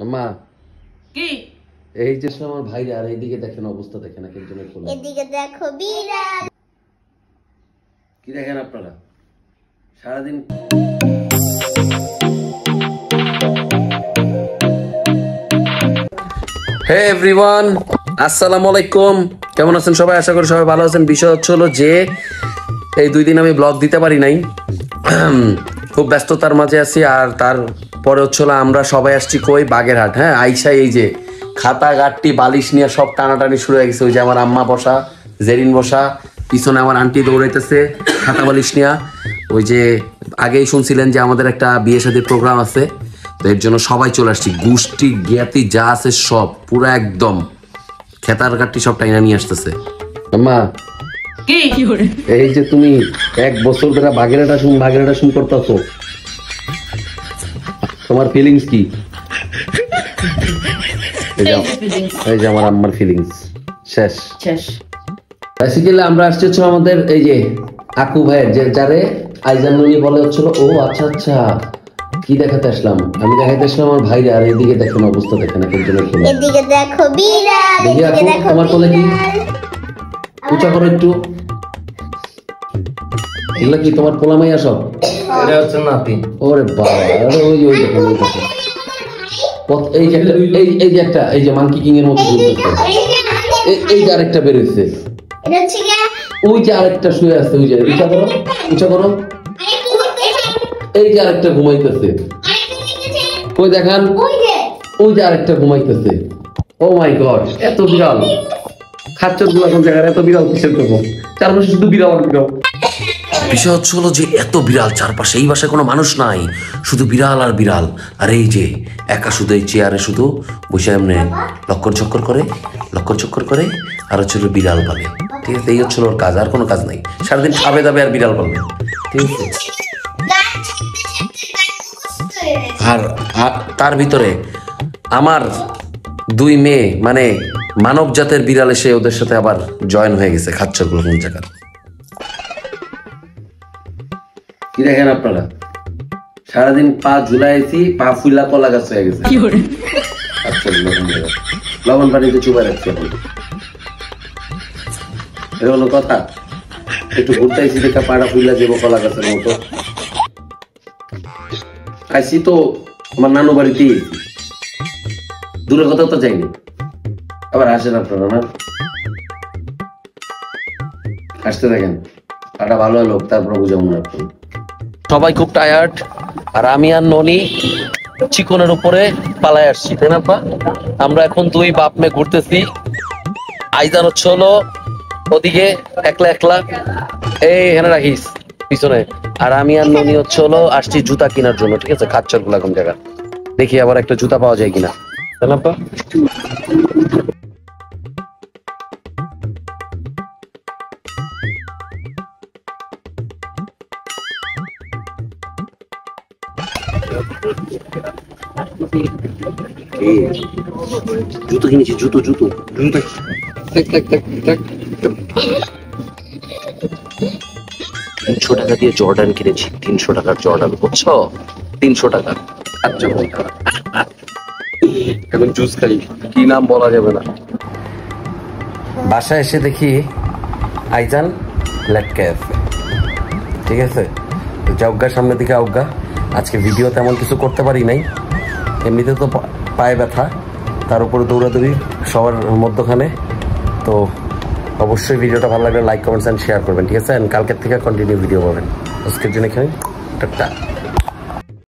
আম্মা কি এই যে আমার ভাই আর এইদিকে দেখেন অবস্থা দেখেন একজনের কোলে এদিকে দেখো বিড়াল কি দেখেন আপনারা সারাদিন হে এভরিওয়ান আসসালামু আলাইকুম কেমন আছেন সবাই আশা করি সবাই ভালো আছেন বিষয় হলো যে এই 2 দিন আমি ব্লগ দিতে পারি নাই খুব ব্যস্ততার মাঝে আছি আর তারপরে হলো আমরা সবাই আসছি কই বাগেরহাট হ্যাঁ আইসা এই যে খাতা গাট্টি বালিশ নিয়ে সব টানাটানি শুরু হয়ে গেছে ওই যে আমার আম্মা বসা জেরিন বসা পিছনে আমার আন্টি দৌড়াইতেছে খাতা বালিশ নিয়ে ওই যে আগেই শুনছিলেন যে আমাদের একটা বিয়ে শাদীর প্রোগ্রাম আছে তো এর জন্য সবাই চলে আসছি গোষ্ঠী জ্ঞাতি যা আছে সব পুরো একদম খেতার গাট্টি সব টাইনা নিয়ে আসতেছে আম্মা কি এই যে তুমি 1 বছর ধরে বাগেরহাটা শুন করতেছো তোমার ফিলিংস কি এই যে আমার আম্মার ফিলিংস শেষ বেসিক্যালি আমরা আসছি হচ্ছে আমাদের এই যে আকু ভাইয়ের যে যারে আইজানুনি বলে হচ্ছিল ও আচ্ছা আচ্ছা কি দেখাতে আসলাম আমি দেখাতে আসলাম আমার ভাইরা আর এদিকে দেখেন অবস্থা দেখেন একজনের কোলে এদিকে দেখো বিড়াল এদিকে দেখো তোমার কোলে কি উঁচা করো একটু এগুলা কি তোমার পোলামাইয়া সব এটা হচ্ছে নাতি ওরে বাবা আরে ওই দেখেন এই যে একটা এই যে মাঙ্কি কিং এর মতো ঘুরতেছে এই যে আরেকটা বের হইছে এটা হচ্ছে কি ওই যে আরেকটা শুয়ে আছে ওই যে উঁচা করো এই যে আরেকটা ঘুমাইতেছে কই দেখান ওই যে আরেকটা ঘুমাইতেছে ও মাই গড এত বিড়াল খাচ্চর গুলো কোন জায়গায় এত বিড়াল কিসের করবো চারপাশে শুধু বিড়াল আর বিড়াল বিষয় হলো যে এত বিড়াল চারপাশে এই বাসায় কোনো মানুষ নাই শুধু বিড়াল আর বিড়াল আর এই যে একা শুধু এই চেয়ারে শুধু বসে এমনি লক্কর চক্কর করে আর হচ্ছে বিড়াল পালে ঠিক আছে এই হচ্ছিল ওর কাজ আর কোনো কাজ নাই সারাদিন খাবে দাবে আর বিড়াল পালবে ঠিক আছে আর তার ভিতরে আমার 2 মেয়ে মানে মানব জাতের বিড়াল এসে ওদের সাথে আবার জয়েন হয়ে গেছে খাচ্চর গুলো কোন জায়গায় কি দেখেন আপনারা সারাদিন পা ঝুলাইছি পা ফুলা কলা গাছ হয়ে গেছে লবণ পানিতে চুপা রাখছি এখন এটা হলো কথা একটু ঘুরতেছি দেখা পাড়া ফুলা যাবো কলা গাছের মতো আইসি তো আমার নানু বাড়িতে দূরের কথা তো যাইনি আবার আসেন আপনারা না আসতে দেখেন পাটা ভালো হলো তারপর বুঝাবো না সবাই খুব টায়ার্ড আর আমি আর ননি চিকনের উপরে পালায় আসছি তাই না পা আমরা এখন 2 বাপ মেয়ে ঘুরতেছি আইজান হচ্ছে হলো ওদিকে একলা এই এখানে রাখিস পিছনে আর আমি আর ননি হচ্ছে হলো আসছি জুতা কেনার জন্য ঠিক আছে খাচ্চর গুলা কোন জায়গা দেখি আবার একটা জুতা পাওয়া যায় কিনা তাই না পা জুতো কিনেছি জুতো 300 টাকা দিয়ে জর্ডান কিনেছি 300 টাকার জর্ডান বুঝছো 300 টাকা আচ্ছা এখন জুস খাই কি নাম বলা যাবে না বাসায় এসে দেখি আইজান লেটকে আছে ঠিক আছে যাওগা সামনে দিকে আউগা আজকে ভিডিও তেমন কিছু করতে পারি নাই এমনিতে তো পায়ে ব্যথা তার উপরে দৌড়াদৌড়ি সবার মধ্যখানে তো অবশ্যই ভিডিওটা ভালো লাগলে লাইক কমেন্টস এন্ড শেয়ার করবেন ঠিক আছে কালকের থেকে কন্টিনিউ ভিডিও পাবেন আজকের জন্য এখানে টাটা